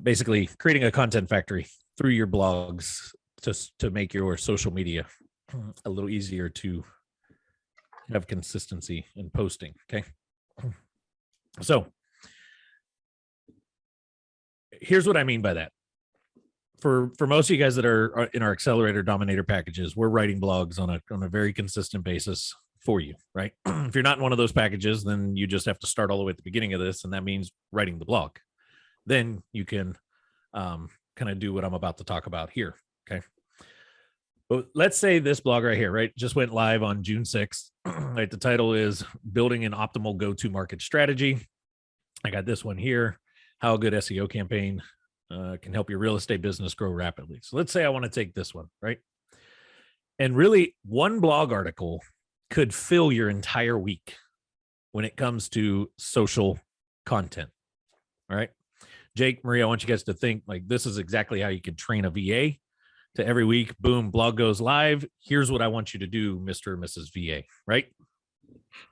basically creating a content factory through your blogs to make your social media a little easier to have consistency in posting. Okay. So here's what I mean by that. For most of you guys that are in our Accelerator Dominator packages, we're writing blogs on a very consistent basis for you, right? If you're not in one of those packages, then you just have to start all the way at the beginning of this, and that means writing the blog. Then you can kind of do what I'm about to talk about here, okay? But let's say this blog right here, right, just went live on June 6th. Right, the title is Building an Optimal Go-to-Market Strategy. I got this one here, How a Good SEO Campaign can help your real estate business grow rapidly. So let's say I want to take this one, right? And really, one blog article could fill your entire week when it comes to social content. All right. Jake, Maria, I want you guys to think like this is exactly how you can train a VA to every week. Boom, blog goes live. Here's what I want you to do, Mr. or Mrs. VA, right?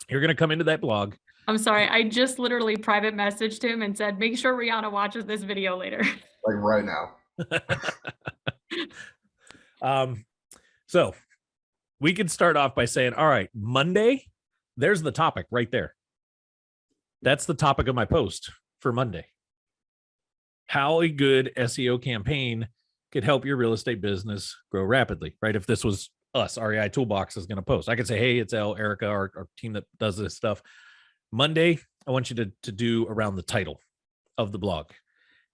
You're going to come into that blog. I'm sorry. I just literally private messaged him and said, make sure Rihanna watches this video later. Like right now. So we could start off by saying, all right, Monday, there's the topic right there. That's the topic of my post for Monday. How a good SEO campaign could help your real estate business grow rapidly, right? If this was us, REI Toolbox is going to post. I could say, hey, it's Erica, our team that does this stuff. Monday, I want you to do around the title of the blog.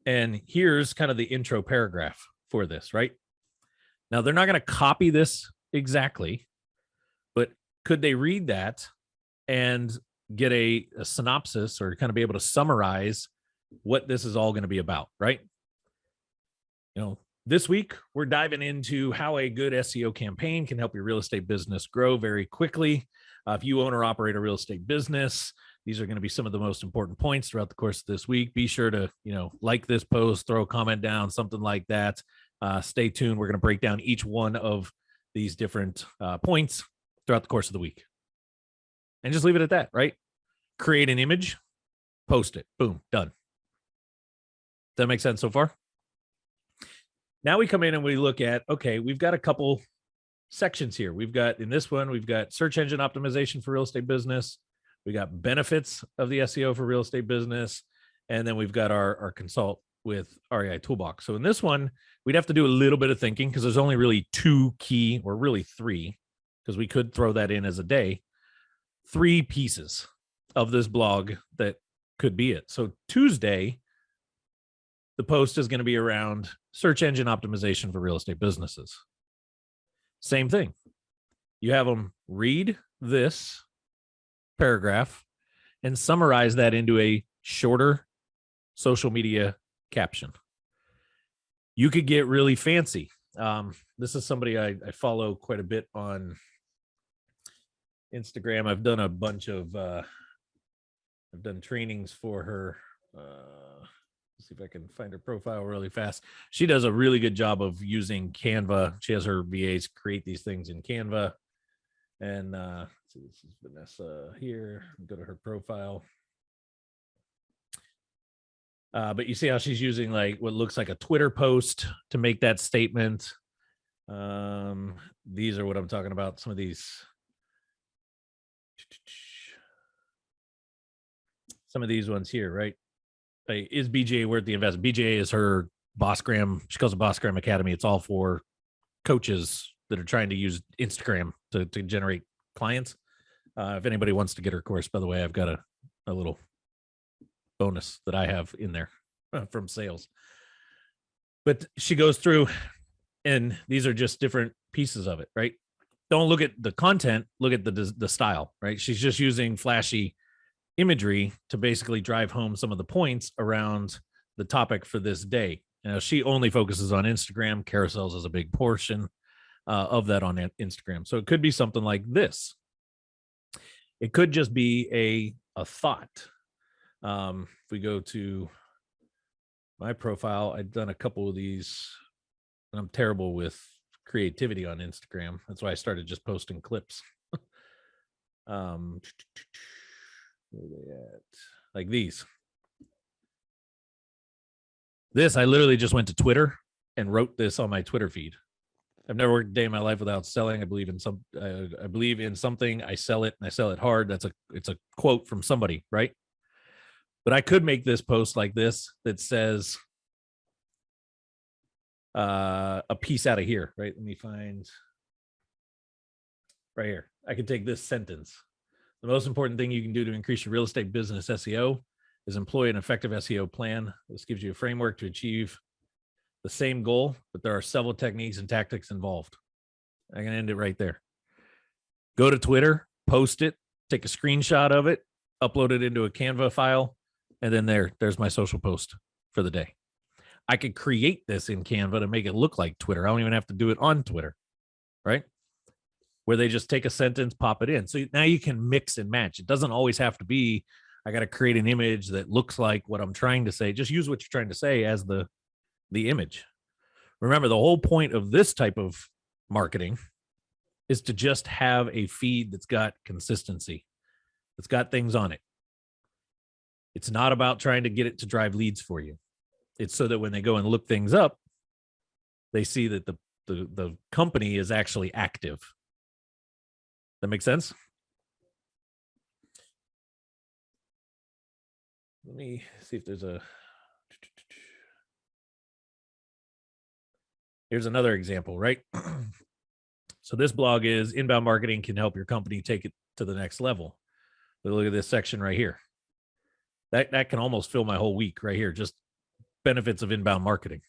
And here's kind of the intro paragraph for this, right? Now, they're not going to copy this exactly, but could they read that and get a synopsis or kind of be able to summarize what this is all going to be about, right? You know, this week, we're diving into how a good SEO campaign can help your real estate business grow very quickly. If you own or operate a real estate business, these are going to be some of the most important points throughout the course of this week. Be sure to, like this post, throw a comment down, something like that. Stay tuned. We're going to break down each one of these different points throughout the course of the week. And just leave it at that, right? Create an image, post it, boom, done. Does that make sense so far? Now we come in and we look at, okay, we've got a couple sections here. In this one, we've got search engine optimization for real estate business. We got benefits of the SEO for real estate business. And then we've got our consult with REI Toolbox. So in this one, we'd have to do a little bit of thinking because there's only really two key, or really three, because we could throw that in as a day, 3 pieces of this blog that could be it. So Tuesday, the post is going to be around search engine optimization for real estate businesses. Same thing. You have them read this paragraph and summarize that into a shorter social media caption. You could get really fancy. This is somebody I follow quite a bit on Instagram. I've done a bunch of I've done trainings for her. Let's see if I can find her profile really fast. She does a really good job of using Canva. She has her VAs create these things in Canva. And so this is Vanessa here. Go to her profile. But you see how she's using like what looks like a Twitter post to make that statement. These are what I'm talking about. Some of these ones here, right? Like, is BJA worth the investment? BJA is her BossGram. She calls it BossGram Academy. It's all for coaches that are trying to use Instagram to generate clients. If anybody wants to get her course, by the way, I've got a little bonus that I have in there from sales. But she goes through, and these are just different pieces of it, right? Don't look at the content, look at the style, right? She's just using flashy imagery to basically drive home some of the points around the topic for this day. Now, she only focuses on Instagram. Carousels is a big portion of that on Instagram. So it could be something like this. It could just be a thought. If we go to my profile, I've done a couple of these, and I'm terrible with creativity on Instagram. That's why I started just posting clips. Where are they at? Like these. This, I literally just went to Twitter and wrote this on my Twitter feed. I've never worked a day in my life without selling. I believe in something. I sell it, and I sell it hard. It's a quote from somebody, right? But I could make this post like this that says a piece out of here, right? Let me find right here. I could take this sentence. The most important thing you can do to increase your real estate business SEO is employ an effective SEO plan. This gives you a framework to achieve the same goal, but there are several techniques and tactics involved. I can end it right there. Go to Twitter, post it, take a screenshot of it, upload it into a Canva file, and then there's my social post for the day. I could create this in Canva to make it look like Twitter. I don't even have to do it on Twitter, right? Where they just take a sentence, pop it in. So now you can mix and match. It doesn't always have to be, I got to create an image that looks like what I'm trying to say. Just use what you're trying to say as the image. Remember, the whole point of this type of marketing is to just have a feed that's got consistency, that's got things on it. It's not about trying to get it to drive leads for you. It's so that when they go and look things up, they see that the company is actually active. That makes sense? Let me see if there's here's another example, right? So this blog is inbound marketing can help your company take it to the next level. But look at this section right here. That can almost fill my whole week right here. Just benefits of inbound marketing.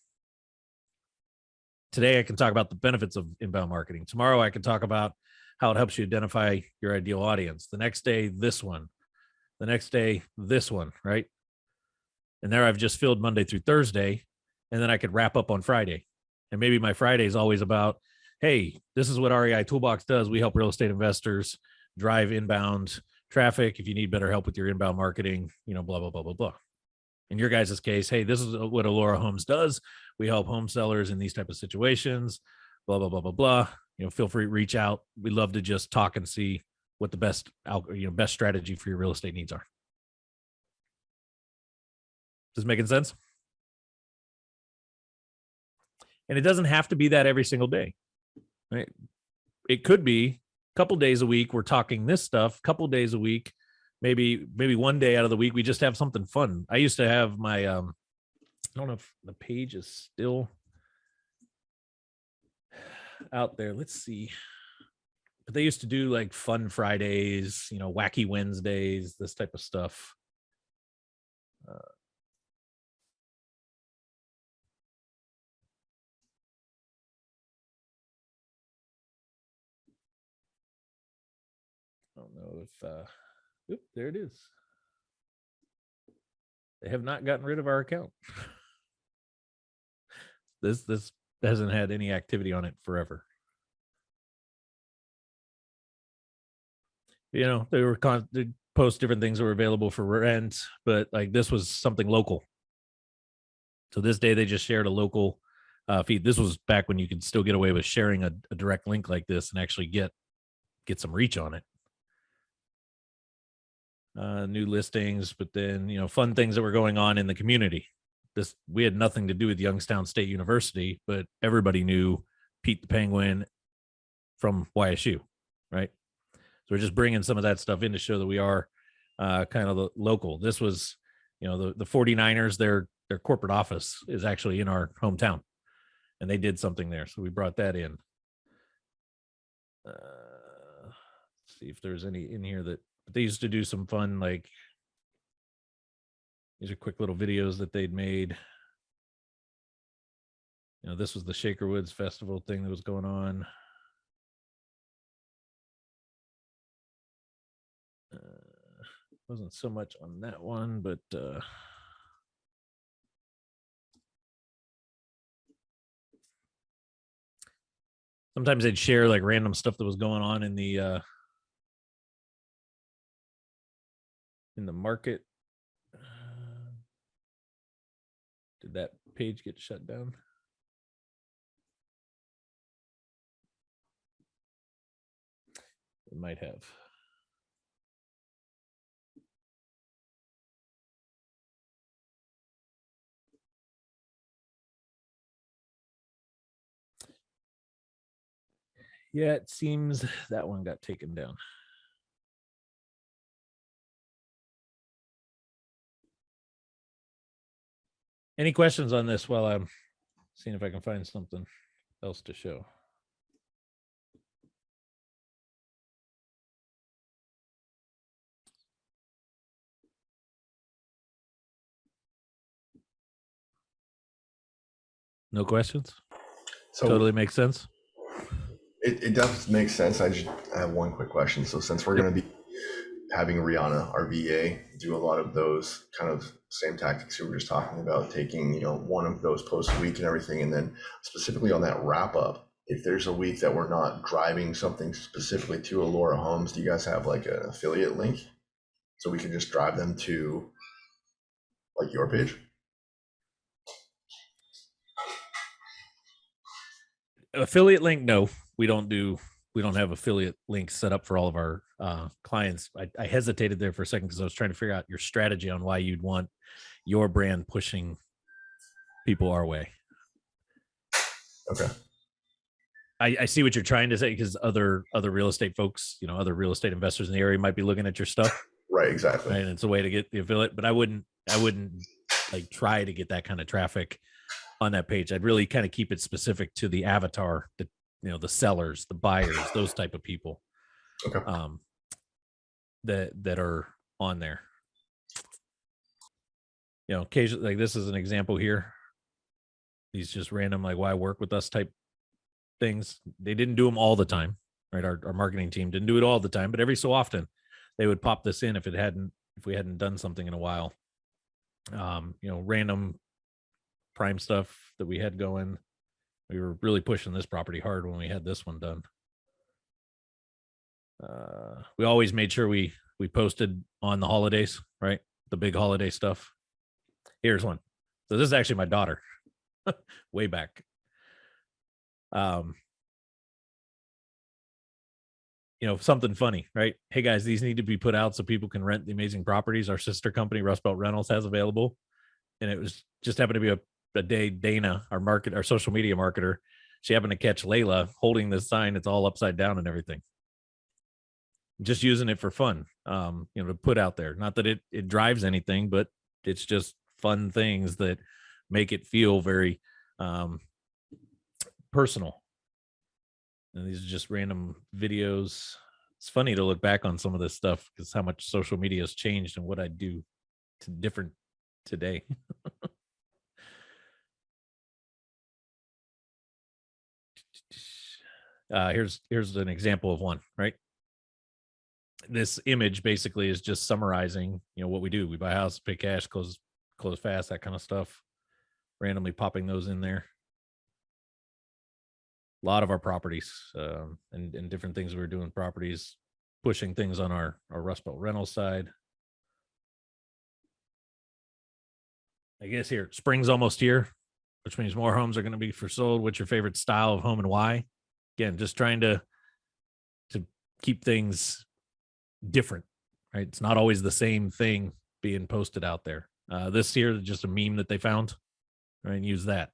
Today, I can talk about the benefits of inbound marketing. Tomorrow, I can talk about how it helps you identify your ideal audience. The next day, this one. The next day, this one, right? And there I've just filled Monday through Thursday, and then I could wrap up on Friday. And maybe my Friday is always about, hey, this is what REI Toolbox does. We help real estate investors drive inbound traffic. If you need better help with your inbound marketing, blah, blah, blah, blah, blah. In your guys' case, hey, this is what Allura Homes does. We help home sellers in these type of situations, blah, blah, blah, blah, blah. Feel free to reach out. We love to just talk and see what the best strategy for your real estate needs are. Is this making sense? And it doesn't have to be that every single day, right? It could be a couple days a week we're talking this stuff, couple days a week, maybe one day out of the week we just have something fun. I used to have my I don't know if the page is still out there. Let's see. But they used to do like fun Fridays, wacky Wednesdays, this type of stuff. I don't know if there it is. They have not gotten rid of our account. This hasn't had any activity on it forever. They were they post different things that were available for rent, but like this was something local. So this day they just shared a local feed. This was back when you could still get away with sharing a direct link like this and actually get some reach on it. New listings, but then fun things that were going on in the community. We had nothing to do with Youngstown State University, but everybody knew Pete the Penguin from YSU, right? So we're just bringing some of that stuff in to show that we are kind of the local. This was, the 49ers, their corporate office is actually in our hometown, and they did something there. So we brought that in. See if there's any in here that they used to do some fun, like these are quick little videos that they'd made. This was the Shaker Woods Festival thing that was going on. Wasn't so much on that one, but sometimes they'd share like random stuff that was going on in the market. Did that page get shut down? It might have. Yeah, it seems that one got taken down. Any questions on this while I'm seeing if I can find something else to show? No questions? So Totally makes sense. it does make sense. I have one quick question. So since we're going to be having Rihanna, our VA, do a lot of those kind of same tactics we were just talking about, taking, you know, one of those posts a week and everything, and then specifically on that wrap up, if there's a week that we're not driving something specifically to Allura Homes, do you guys have like an affiliate link so we can just drive them to like your page? Affiliate link, no, we don't have affiliate links set up for all of our clients. I hesitated there for a second because I was trying to figure out your strategy on why you'd want your brand pushing people our way. Okay. I see what you're trying to say, because other real estate folks, you know, other real estate investors in the area might be looking at your stuff. Right, exactly. Right? And it's a way to get the affiliate, but I wouldn't like try to get that kind of traffic on that page. I'd really kind of keep it specific to the avatar, the, you know, the sellers, the buyers, those type of people. Okay. That are on there. You know, occasionally, like this is an example here. These just random, like, why work with us type things. They didn't do them all the time, right? Our marketing team didn't do it all the time, but every so often they would pop this in if we hadn't done something in a while. You know, random prime stuff that we had going. We were really pushing this property hard when we had this one done. We always made sure we posted on the holidays, right? The big holiday stuff. Here's one. So this is actually my daughter way back. You know, something funny, right? Hey guys, these need to be put out so people can rent the amazing properties our sister company, Rust Belt Rentals, has available. And it was just happened to be a day Dana, our social media marketer, she happened to catch Layla holding this sign. It's all upside down and everything. Just using it for fun, you know, to put out there. Not that it drives anything, but it's just fun things that make it feel very personal. And these are just random videos. It's funny to look back on some of this stuff because how much social media has changed and what I do different today. Here's an example of one, right? This image basically is just summarizing, you know, what we do. We buy a house, pay cash, close fast, that kind of stuff. Randomly popping those in there. A lot of our properties and different things we were doing, properties, pushing things on our Rust Belt rental side. I guess here, spring's almost here, which means more homes are going to be for sold. What's your favorite style of home and why? Again, just trying to keep things different, right? It's not always the same thing being posted out there. This here is just a meme that they found, right? And use that.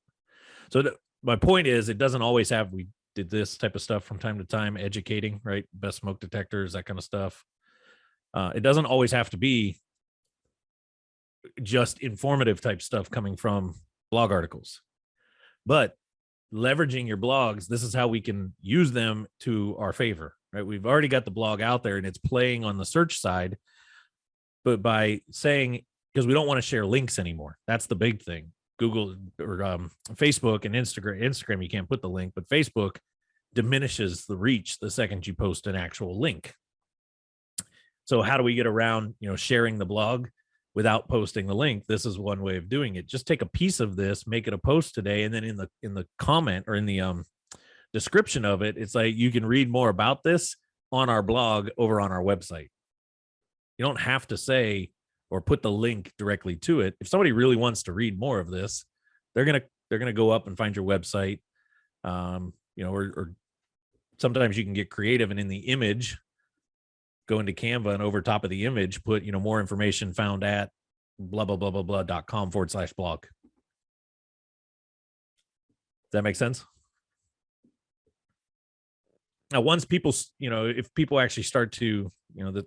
So my point is, it doesn't always have, we did this type of stuff from time to time, educating, right? Best smoke detectors, that kind of stuff. It doesn't always have to be just informative type stuff coming from blog articles, but leveraging your blogs, this is how we can use them to our favor, right? We've already got the blog out there and it's playing on the search side, but by saying, because we don't want to share links anymore. That's the big thing. Google or Facebook and Instagram, you can't put the link, but Facebook diminishes the reach the second you post an actual link. So how do we get around, you know, sharing the blog without posting the link? This is one way of doing it. Just take a piece of this, make it a post today, and then in the comment or in the description of it, it's like you can read more about this on our blog over on our website. You don't have to say or put the link directly to it. If somebody really wants to read more of this, they're gonna go up and find your website. You know, or sometimes you can get creative and in the image, go into Canva and over top of the image, put, you know, more information found at blah, blah, blah, blah, blah.com/blog. Does that make sense? Now, once people, if people actually start to,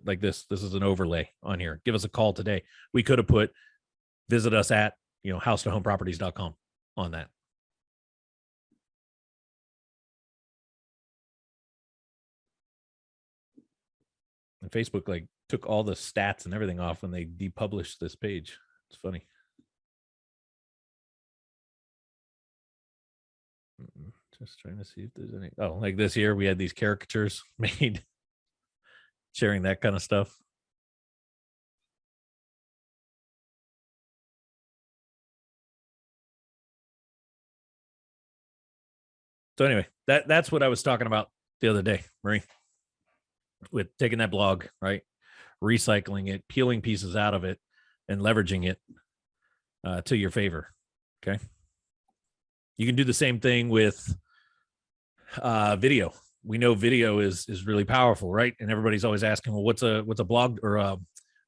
like this is an overlay on here. Give us a call today. We could have put visit us at, house2homeproperties.com on that. And Facebook like took all the stats and everything off when they depublished this page. It's funny. Just trying to see if there's any. Oh, like this here, we had these caricatures made, sharing that kind of stuff. So anyway, that's what I was talking about the other day, Marie, with taking that blog, right? Recycling it, peeling pieces out of it, and leveraging it to your favor. Okay. You can do the same thing with video. We know video is really powerful, right? And everybody's always asking, well, what's a blog or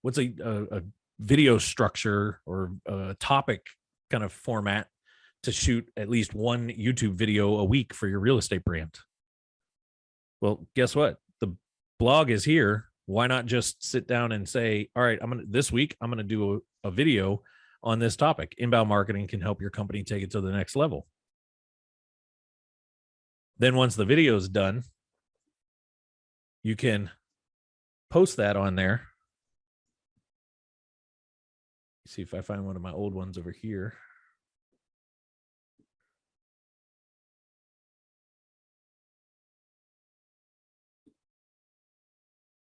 what's a video structure or a topic kind of format to shoot at least one YouTube video a week for your real estate brand? Well, guess what? The blog is here. Why not just sit down and say, all right, this week, I'm going to do a video on this topic. Inbound marketing can help your company take it to the next level. Then once the video is done, you can post that on there. See if I find one of my old ones over here.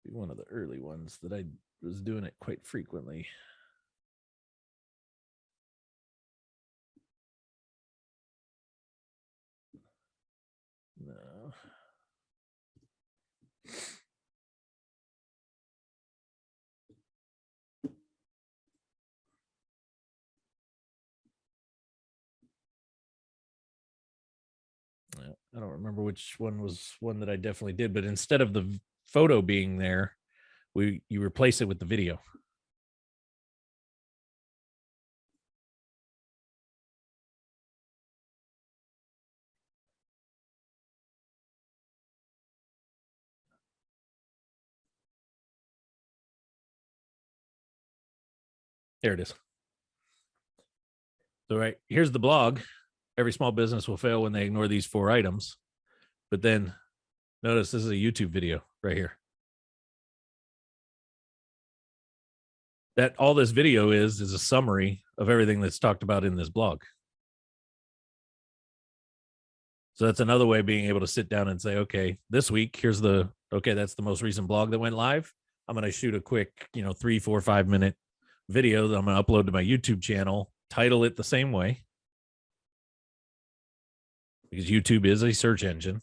One of the early ones that I was doing it quite frequently. No. I don't remember which one was one that I definitely did, but instead of the photo being there, you replace it with the video. There it is. So right here's the blog. Every small business will fail when they ignore these 4 items. But then notice this is a YouTube video right here. That all this video is a summary of everything that's talked about in this blog. So that's another way of being able to sit down and say, okay, this week, that's the most recent blog that went live. I'm going to shoot a quick, 3, 4, 5 minute video that I'm going to upload to my YouTube channel, title it the same way, because YouTube is a search engine.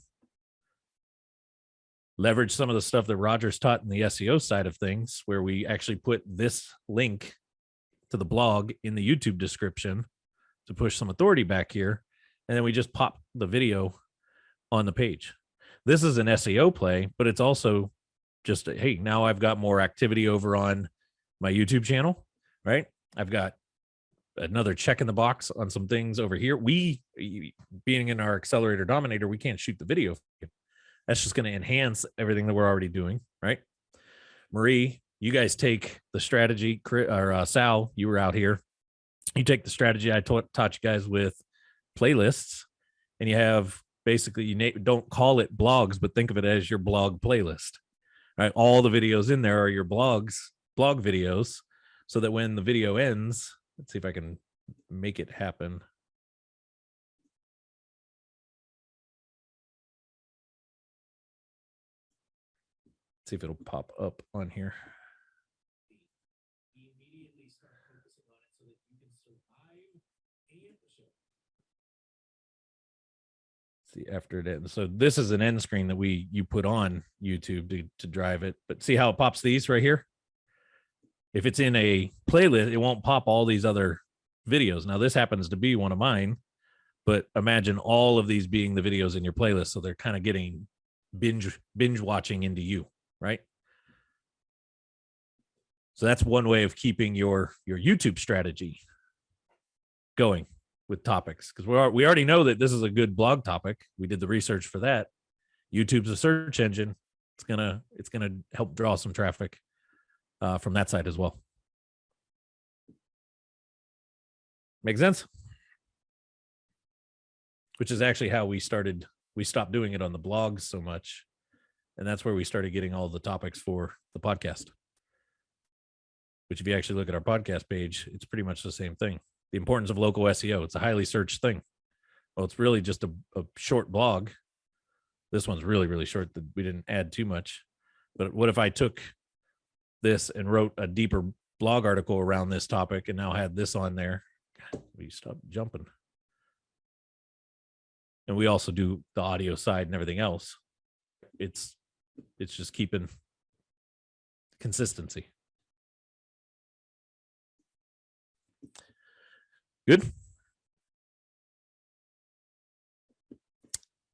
Leverage some of the stuff that Roger's taught in the SEO side of things, where we actually put this link to the blog in the YouTube description to push some authority back here. And then we just pop the video on the page. This is an SEO play, but it's also just, hey, now I've got more activity over on my YouTube channel, right? I've got another check in the box on some things over here. We, being in our Accelerator Dominator, we can't shoot the video. That's just going to enhance everything that we're already doing, right? Marie, you guys take the strategy, or Sal, you were out here. You take the strategy I taught you guys with playlists, and you have basically, you don't call it blogs, but think of it as your blog playlist, right? All the videos in there are your blog videos, so that when the video ends, let's see if I can make it happen. See if it'll pop up on here. See, after it ends. So this is an end screen that you put on YouTube to drive it. But see how it pops these right here? If it's in a playlist, it won't pop all these other videos. Now this happens to be one of mine, but imagine all of these being the videos in your playlist. So they're kind of getting binge watching into you. Right. So that's one way of keeping your YouTube strategy going with topics, because we already know that this is a good blog topic. We did the research for that. YouTube's a search engine. It's gonna help draw some traffic from that side as well. Make sense? Which is actually how we stopped doing it on the blogs so much. And that's where we started getting all the topics for the podcast. Which, if you actually look at our podcast page, it's pretty much the same thing. The importance of local SEO. It's a highly searched thing. Well, it's really just a short blog. This one's really, really short. That we didn't add too much. But what if I took this and wrote a deeper blog article around this topic and now had this on there? God, we stop jumping. And we also do the audio side and everything else. It's just keeping consistency. Good.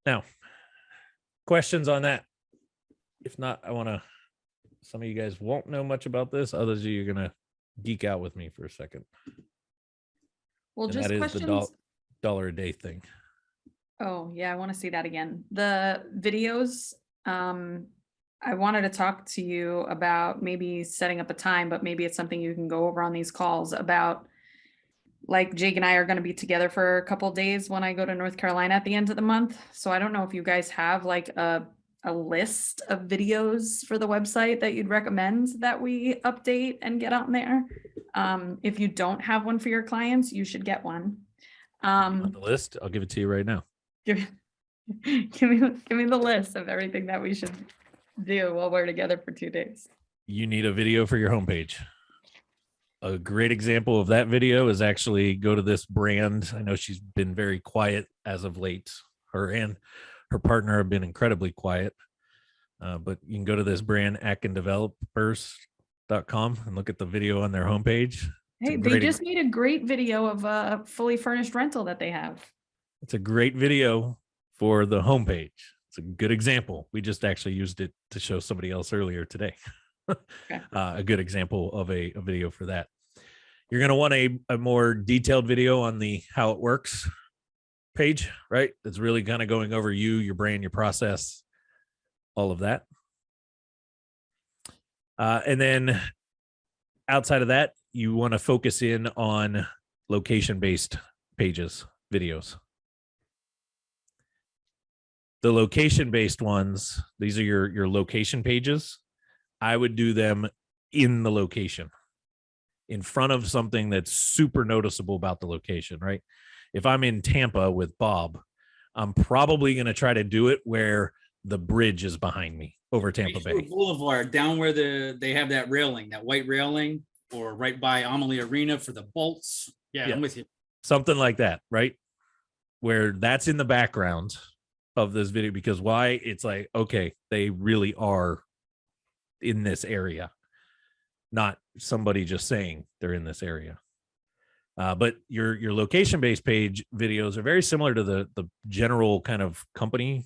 Now, questions on that? If not, some of you guys won't know much about this. Others of you are going to geek out with me for a second. Well, And just that is questions. the $1 a day thing. Oh, yeah, I want to see that again. The videos, I wanted to talk to you about maybe setting up a time, but maybe it's something you can go over on these calls about. Like Jake and I are going to be together for a couple of days when I go to North Carolina at the end of the month. So I don't know if you guys have like a list of videos for the website that you'd recommend that we update and get on there. If you don't have one for your clients, you should get one. On the list, I'll give it to you right now. Give me the list of everything that we should do while we're together for 2 days. You need a video for your homepage. A great example of that video is actually go to this brand. I know she's been very quiet as of late. Her and her partner have been incredibly quiet. But you can go to this brand, ackendevelopers.com, and look at the video on their homepage. Hey, they just made a great video of a fully furnished rental that they have. It's a great video for the homepage. It's a good example. We just actually used it to show somebody else earlier today. Okay. A good example of a video for that. You're going to want a more detailed video on the how it works page, right? It's really kind of going over you, your brand, your process, all of that. And then outside of that, you want to focus in on location-based pages, videos. The location-based ones, these are your location pages. I would do them in the location, in front of something that's super noticeable about the location, right? If I'm in Tampa with Bob, I'm probably going to try to do it where the bridge is behind me over Tampa Bay. Boulevard, down where they have that railing, that white railing, or right by Amalie Arena for the bolts. Yeah, I'm with you. Something like that, right? Where that's in the background of this video, because why? It's like, okay, they really are in this area, not somebody just saying they're in this area. But your location-based page videos are very similar to the general kind of company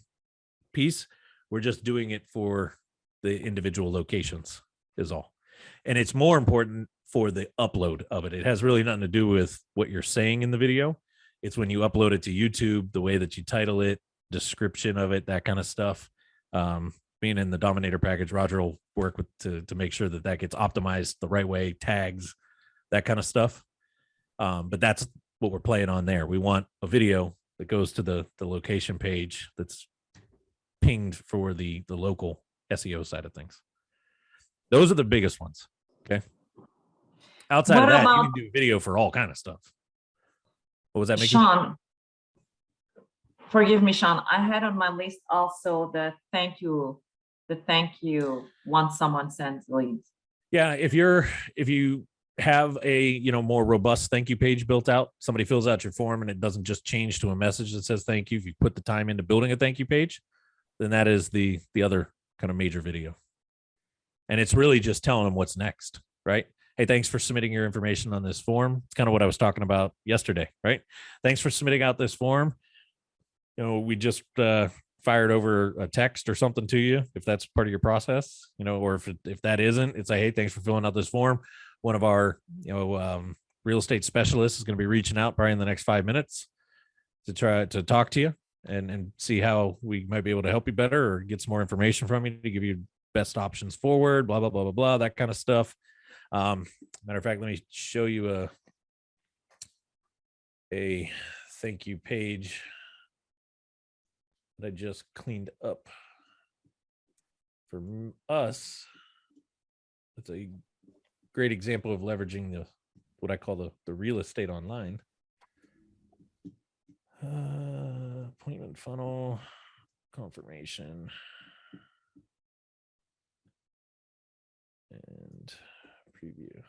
piece. We're just doing it for the individual locations is all. And it's more important for the upload of it. It has really nothing to do with what you're saying in the video. It's when you upload it to YouTube, the way that you title it, description of it, that kind of stuff. Being in the Dominator package, Roger will work with to make sure that gets optimized the right way, tags, that kind of stuff. But that's what we're playing on there. We want a video that goes to the location page that's pinged for the local SEO side of things. Those are the biggest ones. Okay. Outside of that, you can do video for all kind of stuff. What was that, Mickey? Sean, forgive me, Sean. I had on my list also the thank you once someone sends leads. Yeah, if you have a more robust thank you page built out, somebody fills out your form and it doesn't just change to a message that says thank you. If you put the time into building a thank you page, then that is the other kind of major video. And it's really just telling them what's next, right? Hey, thanks for submitting your information on this form. It's kind of what I was talking about yesterday, right? Thanks for submitting out this form. We just fired over a text or something to you, if that's part of your process, or if that isn't, it's like, hey, thanks for filling out this form. One of our, real estate specialists is going to be reaching out probably in the next 5 minutes to try to talk to you and see how we might be able to help you better or get some more information from you to give you best options forward, blah, blah, blah, blah, blah, that kind of stuff. Matter of fact, let me show you a thank you page that I just cleaned up for us. It's a great example of leveraging what I call the real estate online. Appointment funnel confirmation and preview.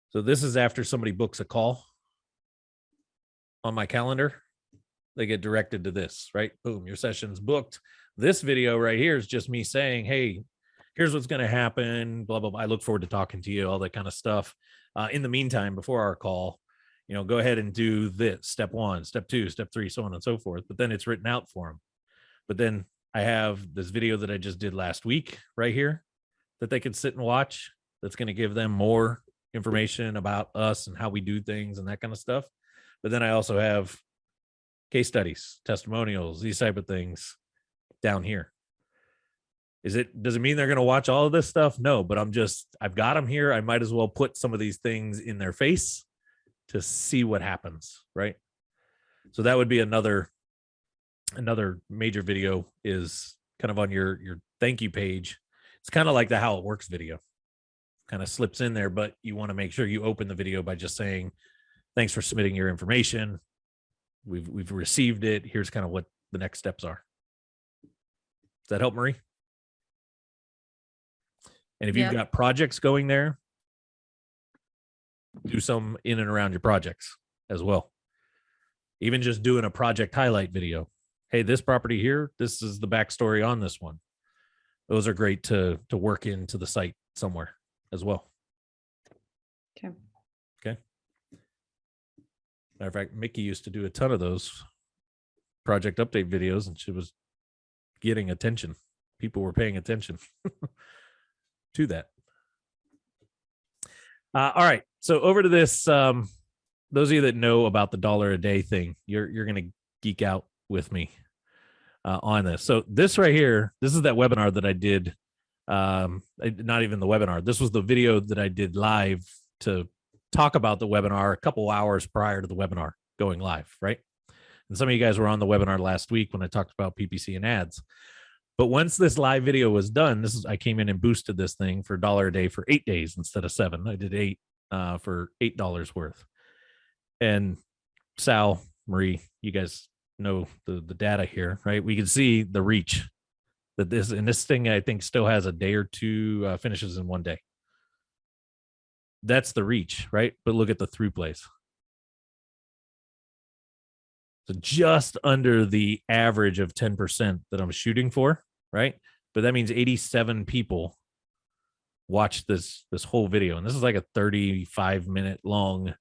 So this is after somebody books a call on my calendar. They get directed to this, right? Boom, your session's booked. This video right here is just me saying, hey, here's what's going to happen, blah, blah, blah. I look forward to talking to you, all that kind of stuff. In the meantime, before our call, go ahead and do this, step 1, step 2, step 3, so on and so forth. But then it's written out for them. But then I have this video that I just did last week right here that they can sit and watch. That's going to give them more information about us and how we do things and that kind of stuff. But then I also have case studies, testimonials, these type of things down here. Does it mean they're going to watch all of this stuff? No, but I've got them here. I might as well put some of these things in their face to see what happens, right? So that would be another major video is kind of on your thank you page. It's kind of like the how it works video. Kind of slips in there, but you want to make sure you open the video by just saying, thanks for submitting your information. We've received it. Here's kind of what the next steps are. Does that help, Marie? And if you've got projects going there, do some in and around your projects as well. Even just doing a project highlight video. Hey, this property here, this is the backstory on this one. Those are great to work into the site somewhere as well. Okay. Okay. Matter of fact, Mickey used to do a ton of those project update videos, and she was getting attention. People were paying attention to that. All right. So over to this. Those of you that know about the $1 a day thing, you're going to geek out with me on this. So this right here, this is that webinar that I did. Not even the webinar. This was the video that I did live to talk about the webinar a couple hours prior to the webinar going live, right? And some of you guys were on the webinar last week when I talked about PPC and ads. But once this live video was done, I came in and boosted this thing for $1 a day for 8 days instead of 7. I did 8 for $8 worth. And Sal, Marie, you guys know the data here, right? We can see the reach that this thing, I think, still has a day or two, finishes in 1 day. That's the reach, right? But look at the through plays. So just under the average of 10% that I'm shooting for, right? But that means 87 people watched this whole video. And this is like a 35-minute long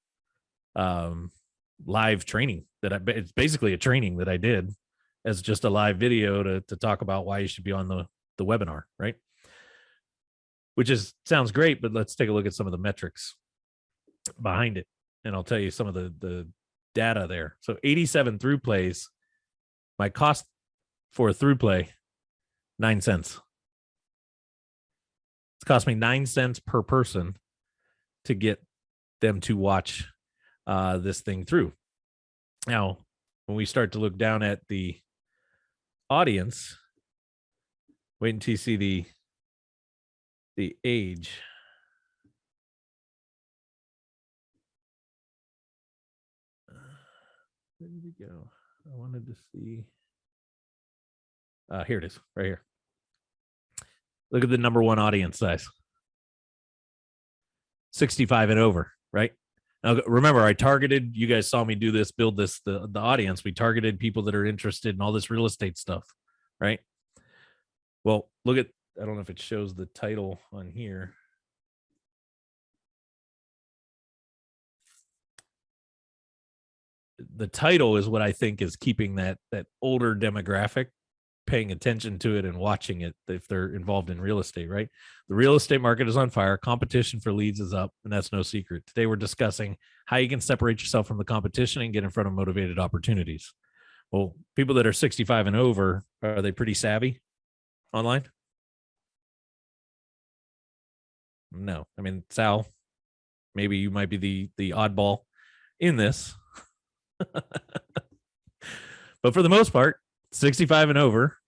live training it's basically a training that I did as just a live video to talk about why you should be on the webinar, right? Which sounds great, but let's take a look at some of the metrics behind it. And I'll tell you some of the data there. So 87 through plays, my cost for a through play, 9 cents. It's cost me 9 cents per person to get them to watch this thing through. Now, when we start to look down at the audience, wait until you see the age. Where did it go? I wanted to see. Here it is, right here. Look at the number one audience size. 65 and over, right? Now, remember, I targeted, you guys saw me do this, build this, the audience. We targeted people that are interested in all this real estate stuff, right? Well, look at, I don't know if it shows the title on here. The title is what I think is keeping that older demographic paying attention to it and watching it if they're involved in real estate, right? The real estate market is on fire. Competition for leads is up, and that's no secret. Today, we're discussing how you can separate yourself from the competition and get in front of motivated opportunities. Well, people that are 65 and over, are they pretty savvy online? No. I mean, Sal, maybe you might be the oddball in this. But for the most part, 65 and over,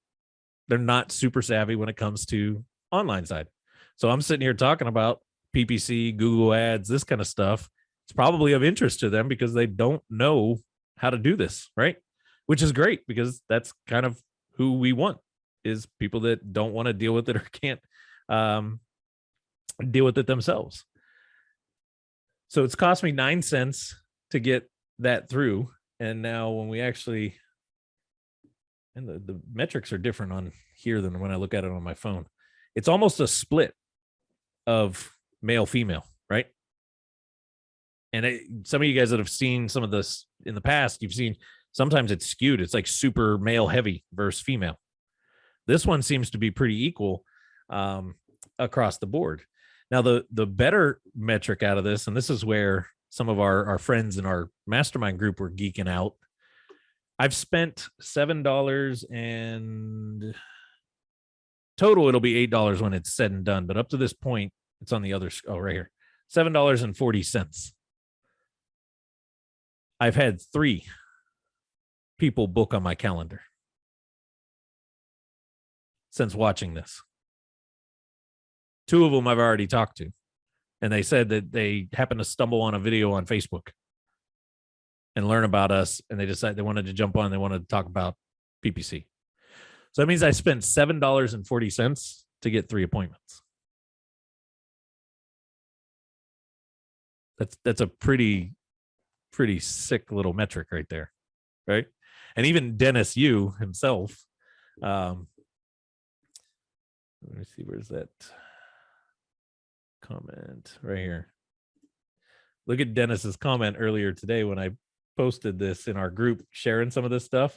they're not super savvy when it comes to online side. So I'm sitting here talking about PPC, Google Ads, this kind of stuff. It's probably of interest to them because they don't know how to do this, right? Which is great because that's kind of who we want, is people that don't want to deal with it or can't deal with it themselves. So it's cost me 9 cents to get that through. And now when we actually, and the metrics are different on here than when I look at it on my phone. It's almost a split of male, female, right? And some of you guys that have seen some of this in the past, you've seen sometimes it's skewed. It's like super male heavy versus female. This one seems to be pretty equal across the board. Now, the better metric out of this, and this is where some of our friends in our mastermind group were geeking out. I've spent $7 and total, it'll be $8 when it's said and done. But up to this point, it's on the other, right here, $7.40. I've had 3 people book on my calendar since watching this. 2 of them I've already talked to, and they said that they happened to stumble on a video on Facebook and learn about us, and they decided they wanted to jump on. They wanted to talk about PPC. So that means I spent $7.40 to get 3 appointments. That's a pretty sick little metric right there, right? And even Dennis Yu himself, let me see, where's that comment right here? Look at Dennis's comment earlier today when I posted this in our group, sharing some of this stuff.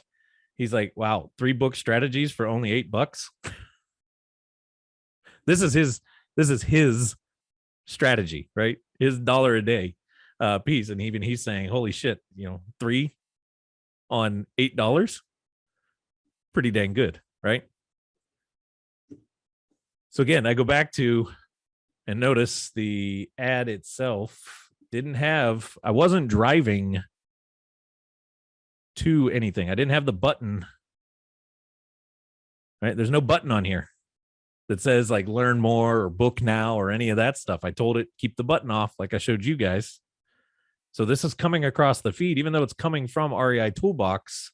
He's like, wow, 3 book strategies for only $8. This is his strategy, right? His $1 a day piece. And even he's saying, holy shit, 3 on $8, pretty dang good, right? So again, I go back to and notice the ad itself I wasn't driving to anything. I didn't have the button, right? There's no button on here that says like learn more or book now or any of that stuff. I told it, keep the button off like I showed you guys. So this is coming across the feed, even though it's coming from REI Toolbox,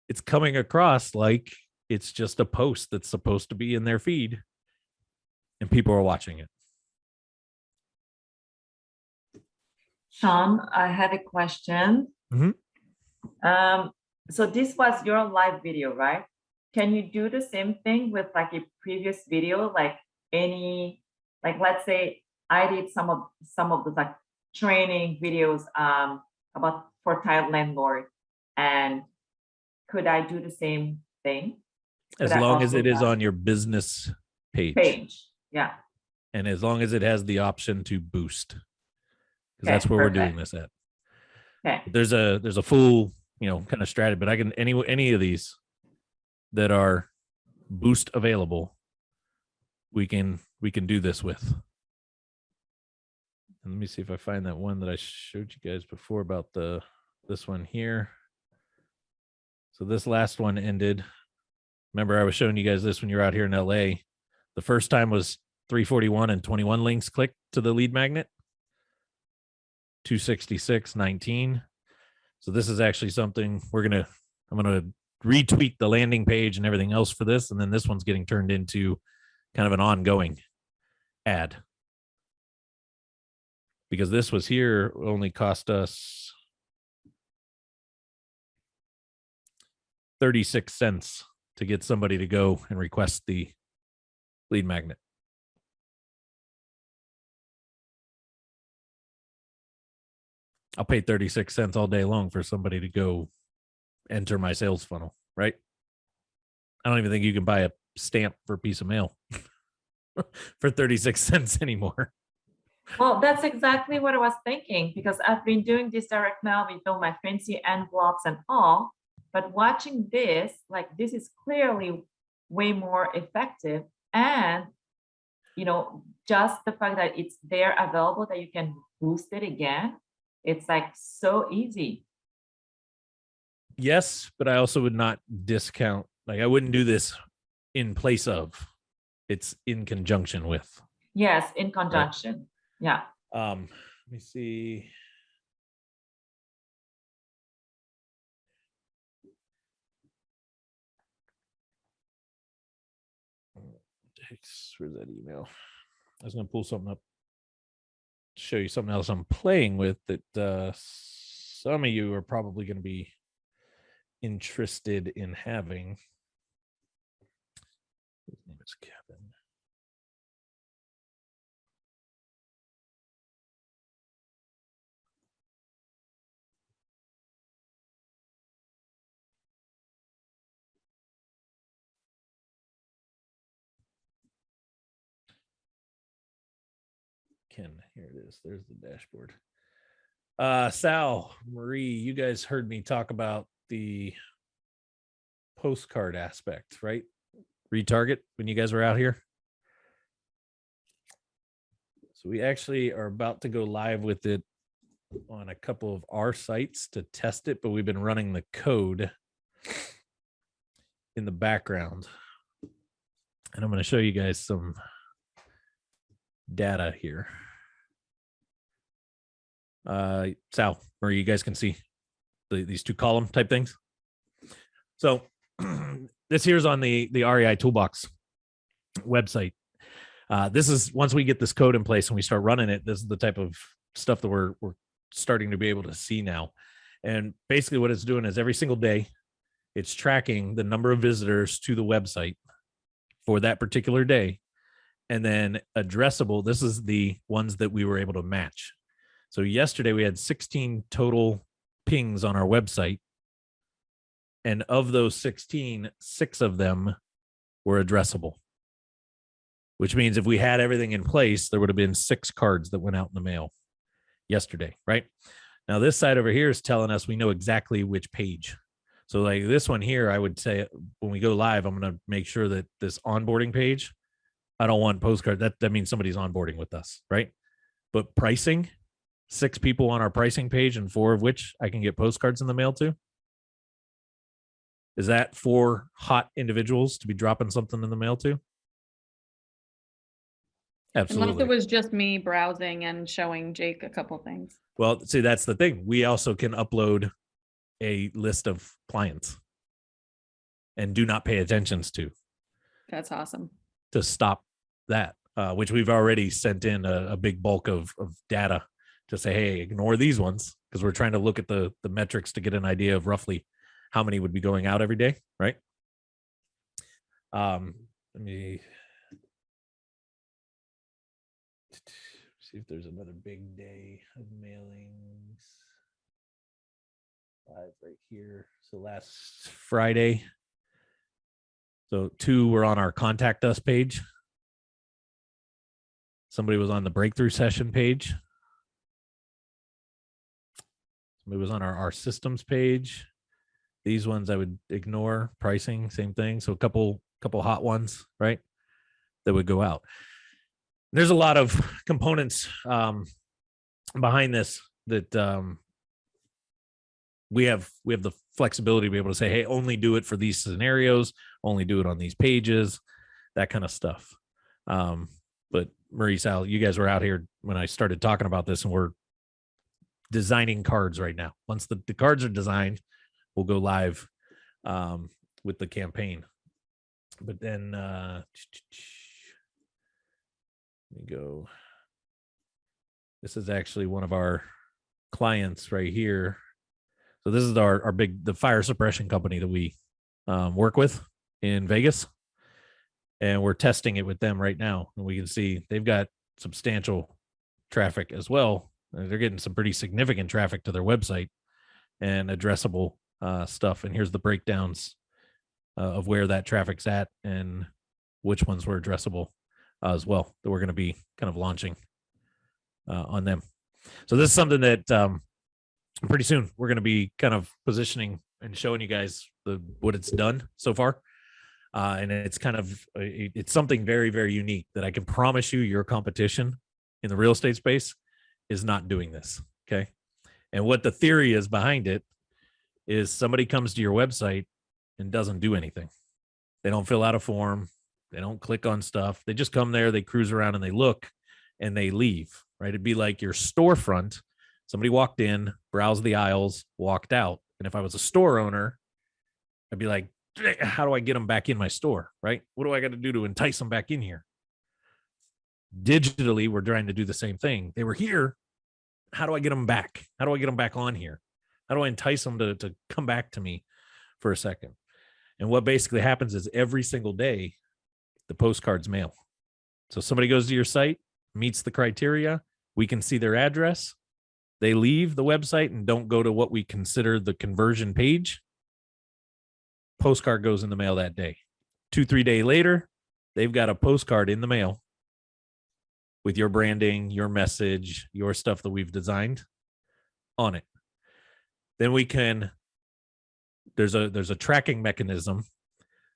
it's coming across like it's just a post that's supposed to be in their feed and people are watching it. Sean, I have a question. So this was your live video, right? Can you do the same thing with like a previous video, like let's say I did some of the like training videos about for tile landlord, and could I do the same thing? As long as it is on your business page. Yeah. And as long as it has the option to boost, because Okay, that's where we're perfect. doing this at. Okay. There's a full, kind of strategy, but I can any of these that are boost available, we can do this with. And let me see if I find that one that I showed you guys before about this one here. So this last one ended. Remember, I was showing you guys this when you're out here in LA. The first time was 341 and 21 links clicked to the lead magnet. 266.19. So this is actually something I'm gonna retweak the landing page and everything else for this, and then this one's getting turned into kind of an ongoing ad, because this was here only cost us 36 cents to get somebody to go and request the lead magnet. I'll pay 36 cents all day long for somebody to go enter my sales funnel, right? I don't even think you can buy a stamp for a piece of mail for 36 cents anymore. Well, that's exactly what I was thinking, because I've been doing this direct mail with all my fancy envelopes and all, but watching this, like, this is clearly way more effective. And, just the fact that it's there available, that you can boost it again, it's like so easy. Yes, but I also would not discount, like I wouldn't do this in place of, it's in conjunction with. Yes, in conjunction. Yeah. Let me see. Where's that email? I was gonna pull something up, show you something else I'm playing with that some of you are probably gonna be interested in having. His name is Kevin. Ken, here it is. There's the dashboard. Sal, Marie, you guys heard me talk about the postcard aspect, right? Retarget when you guys were out here. So we actually are about to go live with it on a couple of our sites to test it, but we've been running the code in the background. And I'm going to show you guys some data here. Sal, or you guys can see these two column type things. So this here's on the REI Toolbox website. This is, once we get this code in place and we start running it, this is the type of stuff that we're starting to be able to see now. And basically what it's doing is every single day, it's tracking the number of visitors to the website for that particular day. And then addressable, this is the ones that we were able to match. So yesterday we had 16 total pings on our website. And of those 16, 6 of them were addressable, which means if we had everything in place, there would have been 6 cards that went out in the mail yesterday, right? Now this side over here is telling us we know exactly which page. So like this one here, I would say when we go live, I'm going to make sure that this onboarding page, I don't want postcard. That means somebody's onboarding with us, right? But pricing, 6 people on our pricing page and 4 of which I can get postcards in the mail to. Is that 4 hot individuals to be dropping something in the mail to? Absolutely. Unless it was just me browsing and showing Jake a couple things. Well, see, that's the thing. We also can upload a list of clients and do not pay attentions to That's awesome. stop that, which we've already sent in a big bulk of data to say, hey, ignore these ones, because we're trying to look at the metrics to get an idea of roughly how many would be going out every day, right? Let me see if there's another big day of mailings. 5 right here. So last Friday. So 2 were on our contact us page. Somebody was on the breakthrough session page. Somebody was on our systems page. These ones I would ignore. Pricing, same thing. So a couple hot ones, right? That would go out. There's a lot of components behind this that we have the flexibility to be able to say, hey, only do it for these scenarios, only do it on these pages, that kind of stuff. But Marie, Sal, you guys were out here when I started talking about this, and we're designing cards right now. Once the cards are designed, we'll go live with the campaign. But then let me go. This is actually one of our clients right here. So this is the fire suppression company that we work with in Vegas. And we're testing it with them right now. And we can see they've got substantial traffic as well. They're getting some pretty significant traffic to their website and addressable stuff. And here's the breakdowns of where that traffic's at and which ones were addressable as well that we're going to be kind of launching on them. So this is something that pretty soon we're going to be kind of positioning and showing you guys what it's done so far. And it's kind of, it's something very, very unique that I can promise you your competition in the real estate space is not doing this. Okay. And what the theory is behind it is somebody comes to your website and doesn't do anything. They don't fill out a form. They don't click on stuff. They just come there, they cruise around and they look and they leave, right? It'd be like your storefront. Somebody walked in, browsed the aisles, walked out. And if I was a store owner, I'd be like, how do I get them back in my store, right? What do I got to do to entice them back in here? Digitally, we're trying to do the same thing. They were here. How do I get them back? How do I get them back on here? How do I entice them to come back to me for a second? And what basically happens is every single day, the postcards mail. So somebody goes to your site, meets the criteria. We can see their address. They leave the website and don't go to what we consider the conversion page. Postcard goes in the mail that day. 2-3 days later, they've got a postcard in the mail with your branding, your message, your stuff that we've designed on it. Then we can, there's a tracking mechanism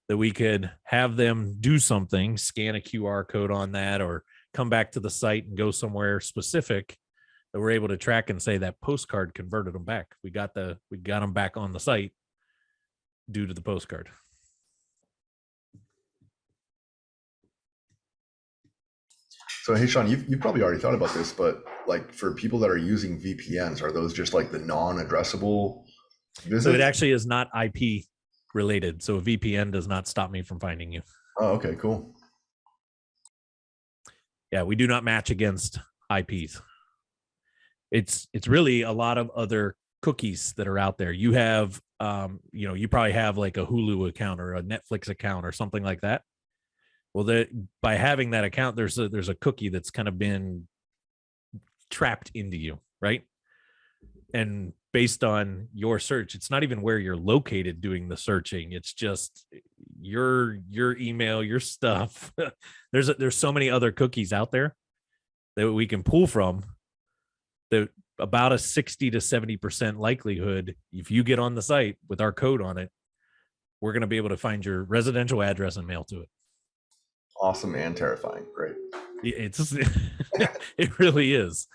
that we could have them do something, scan a QR code on that, or come back to the site and go somewhere specific that we're able to track and say that postcard converted them back. We got them back on the site due to the postcard. So, hey, Sean, you've probably already thought about this, but like for people that are using VPNs, are those just like the non-addressable visits? So it actually is not IP related. So a VPN does not stop me from finding you. Oh, okay, cool. Yeah, we do not match against IPs. It's really a lot of other cookies that are out there. You have, you probably have like a Hulu account or a Netflix account or something like that. Well, by having that account, there's a cookie that's kind of been trapped into you, right? And based on your search, it's not even where you're located doing the searching. It's just your email, your stuff. There's so many other cookies out there that we can pull from. That about a 60 to 70% likelihood, if you get on the site with our code on it, we're going to be able to find your residential address and mail to it. Awesome and terrifying. Great. It's it really is.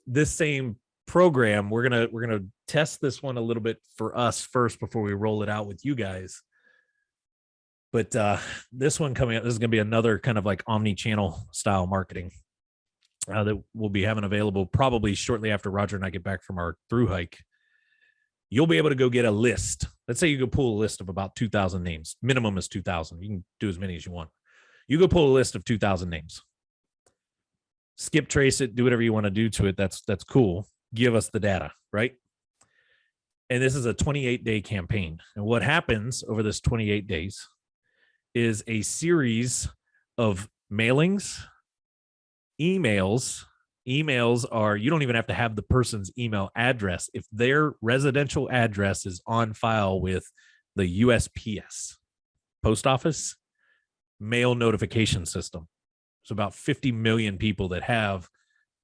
This same program, we're gonna test this one a little bit for us first before we roll it out with you guys. But this one coming up, this is gonna be another kind of like omni-channel style marketing that we'll be having available probably shortly after Roger and I get back from our through hike. You'll be able to go get a list. Let's say you go pull a list of about 2,000 names. Minimum is 2,000. You can do as many as you want. You go pull a list of 2,000 names. Skip trace it, do whatever you want to do to it. That's cool. Give us the data, right? And this is a 28-day campaign. And what happens over this 28 days is a series of mailings, emails. Emails are, you don't even have to have the person's email address. If their residential address is on file with the USPS, post office, mail notification system. There's about 50 million people that have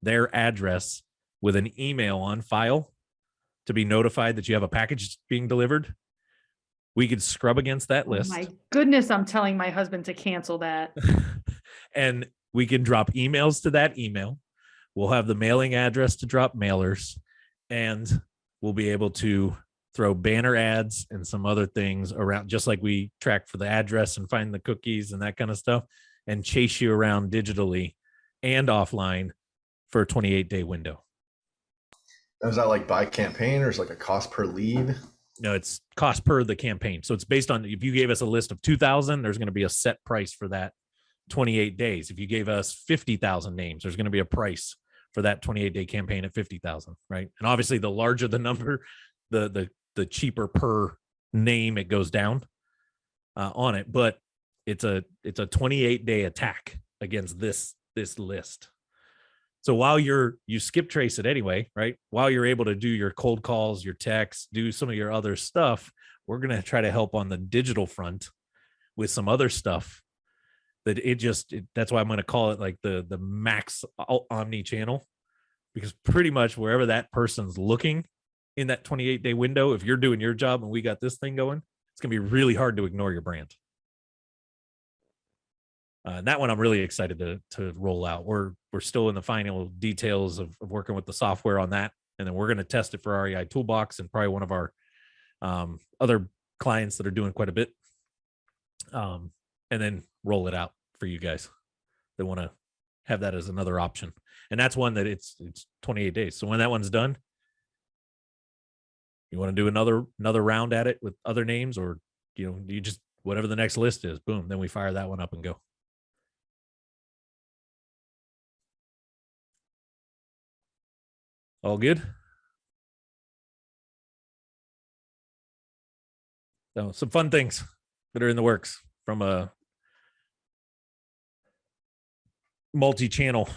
their address with an email on file to be notified that you have a package being delivered. We could scrub against that list. Oh my goodness, I'm telling my husband to cancel that. And we can drop emails to that email. We'll have the mailing address to drop mailers, and we'll be able to throw banner ads and some other things around, just like we track for the address and find the cookies and that kind of stuff, and chase you around digitally and offline for a 28-day window. Is that like by campaign or is it like a cost per lead? No, it's cost per the campaign. So it's based on, if you gave us a list of 2,000, there's going to be a set price for that 28 days. If you gave us 50,000 names, there's going to be a price for that 28-day campaign at 50,000, right? And obviously the larger the number, the cheaper per name it goes down on it. But it's a 28-day attack against this list. So while you skip trace it anyway, right? While you're able to do your cold calls, your texts, do some of your other stuff, we're going to try to help on the digital front with some other stuff that that's why I'm going to call it like the max omni channel, because pretty much wherever that person's looking in that 28-day window, if you're doing your job and we got this thing going, it's going to be really hard to ignore your brand. That one I'm really excited to roll out. We're still in the final details of working with the software on that, and then we're going to test it for REI Toolbox and probably one of our other clients that are doing quite a bit, and then roll it out for you guys that want to have that as another option. And that's one that it's 28 days. So when that one's done, you want to do another round at it with other names, or you just whatever the next list is, boom, then we fire that one up and go. All good? So some fun things that are in the works from a multi-channel.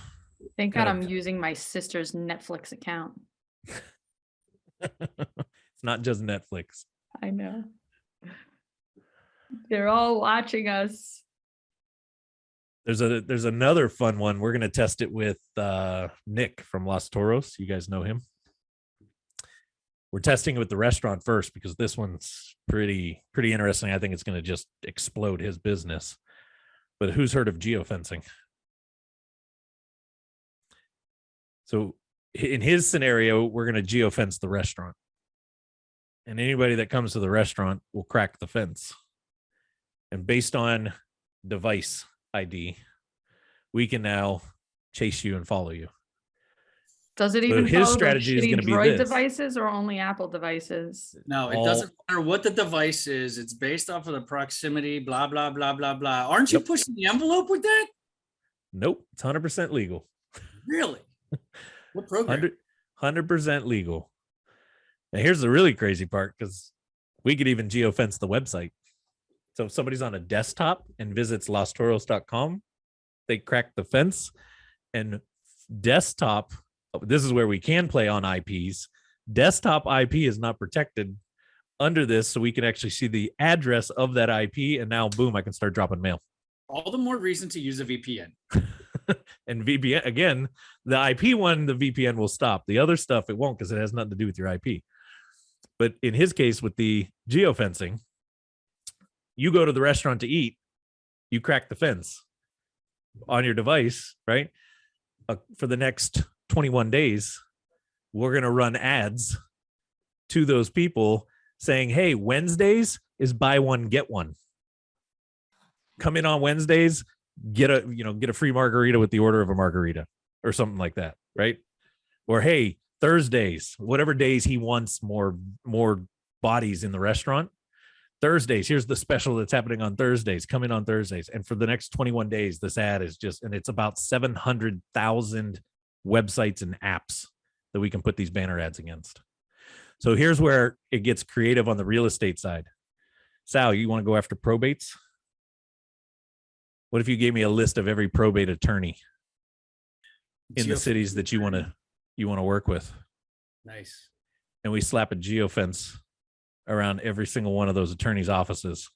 Thank God kind I'm using my sister's Netflix account. It's not just Netflix. I know. They're all watching us. There's another fun one. We're going to test it with Nick from Los Toros. You guys know him. We're testing it with the restaurant first because this one's pretty interesting. I think it's going to just explode his business. But who's heard of geofencing? So in his scenario, we're going to geofence the restaurant. And anybody that comes to the restaurant will crack the fence. And based on device ID, we can now chase you and follow you. Does it So even his follow the strategy is shitty gonna be Droid this. devices or only Apple devices? No, it All- doesn't matter what the device is. It's based off of the proximity, blah, blah, blah, blah, blah. Aren't you Yep. pushing the envelope with that? Nope, it's 100% legal. Really? What program? 100% legal. And here's the really crazy part, because we could even geofence the website. So if somebody's on a desktop and visits lostoros.com, they crack the fence. And desktop, this is where we can play on IPs. Desktop IP is not protected under this, so we can actually see the address of that IP. And now, boom, I can start dropping mail. All the more reason to use a VPN. And VPN, again, the IP one, the VPN will stop. The other stuff, it won't, because it has nothing to do with your IP. But in his case, with the geofencing, you go to the restaurant to eat, you crack the fence on your device, right? For the next 21 days, we're going to run ads to those people saying, hey, Wednesdays is buy one, get one. Come in on Wednesdays, get a free margarita with the order of a margarita or something like that, right? Or hey, Thursdays, whatever days he wants more bodies in the restaurant. Thursdays, here's the special that's happening on Thursdays. Come in on Thursdays. And for the next 21 days, this ad is and it's about 700,000 websites and apps that we can put these banner ads against. So here's where it gets creative on the real estate side. Sal, you want to go after probates? What if you gave me a list of every probate attorney in the cities that you want to work with, Nice. and we slap a geofence around every single one of those attorneys' offices?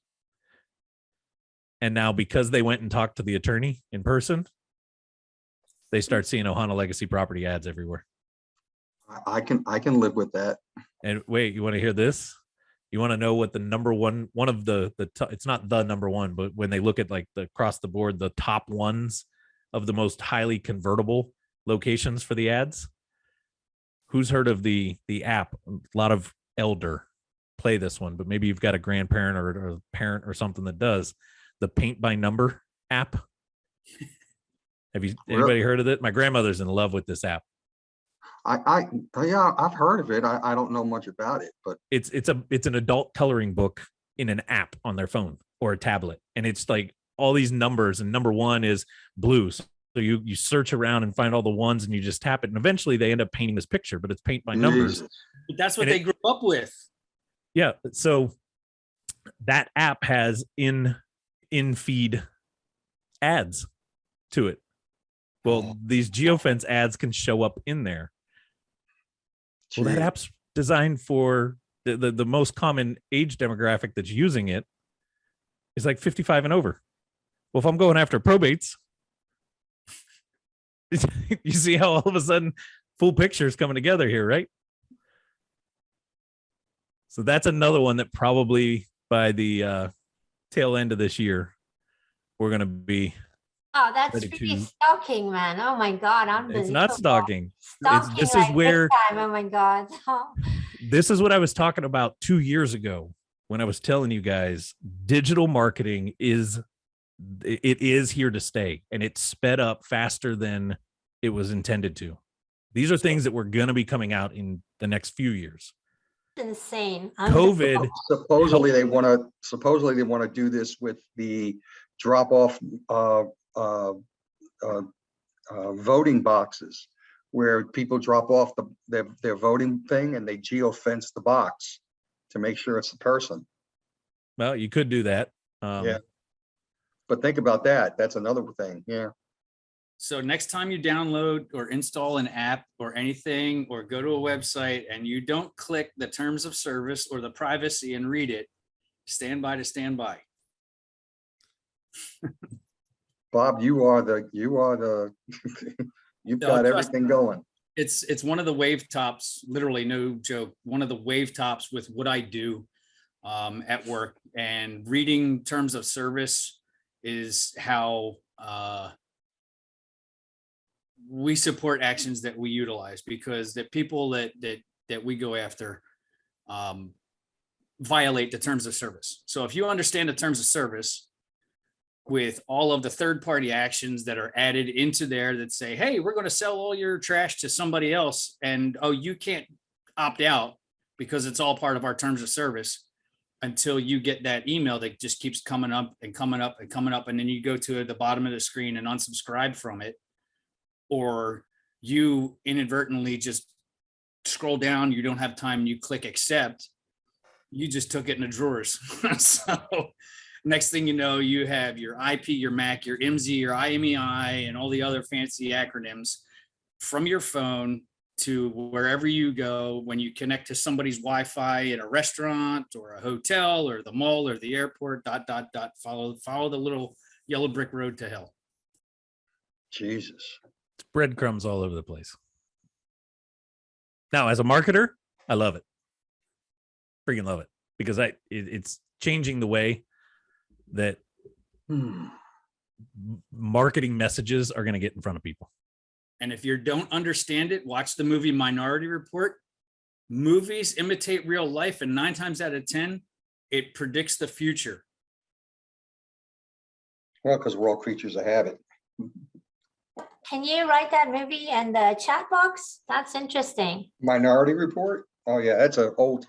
And now, because they went and talked to the attorney in person, they start seeing Ohana Legacy property ads everywhere. I can live with that. And wait, you want to hear this? You want to know what the number one of the it's not the number one, but when they look at like the across the board, the top ones of the most highly convertible locations for the ads? Who's heard of the app? A lot of elder play this one, but maybe you've got a grandparent or a parent or something that does the paint by number app. Have you anybody heard of it? My grandmother's in love with this app. Yeah, I've heard of it. I don't know much about it, but It's an adult coloring book in an app on their phone or a tablet, and it's like all these numbers, and number one is blue. So you search around and find all the ones, and you just tap it, and eventually they end up painting this picture, but it's paint by numbers. Jesus. But that's what And they grew up with. Yeah. So that app has in feed ads to it. Well, these geofence ads can show up in there. Well, that Gee. app's designed for the most common age demographic that's using it is like 55 and over. Well, if I'm going after probates, you see how all of a sudden full picture is coming together here, right? So that's another one that probably by the tail end of this year, we're going to be. Oh, that's Ready pretty to- stalking, man. Oh my God, It's not unbelievable. stalking. Stalking this is like big where- time. Oh my God. This is what I was talking about 2 years ago when I was telling you guys digital marketing is here to stay, and it's sped up faster than it was intended to. These are things that were going to be coming out in the next few years. Insane. COVID, Supposedly they want to do this with the drop off voting boxes, where people drop off their voting thing and they geofence the box to make sure it's the person. well, you could do that. Yeah. But think about that. That's another thing. Yeah. So next time you download or install an app or anything, or go to a website and you don't click the terms of service or the privacy and read it, stand by to stand by. Bob, you are the you've No, got trust everything going. It's one of the wave tops, literally no joke, one of the wave tops with what I do at work, and reading terms of service is how we support actions that we utilize, because the people that we go after violate the terms of service. So if you understand the terms of service with all of the third-party actions that are added into there that say, hey, we're going to sell all your trash to somebody else, and oh, you can't opt out because it's all part of our terms of service, until you get that email that just keeps coming up and coming up and coming up, and then you go to the bottom of the screen and unsubscribe from it, or you inadvertently just scroll down, you don't have time, and you click accept, you just took it in the drawers. So next thing you know, you have your IP, your MAC, your MZ, your IMEI, and all the other fancy acronyms from your phone to wherever you go. When you connect to somebody's Wi-Fi at a restaurant or a hotel or the mall or the airport, ... Follow the little yellow brick road to hell. Jesus. it's breadcrumbs all over the place. Now, as a marketer, I love it. Freaking love it, because it's changing the way that marketing messages are going to get in front of people. And if you don't understand it, watch the movie Minority Report. Movies imitate real life, and 9 times out of 10, it predicts the future. Well, because we're all creatures of habit. Can you write that movie in the chat box? That's interesting. Minority Report? Oh yeah, that's an old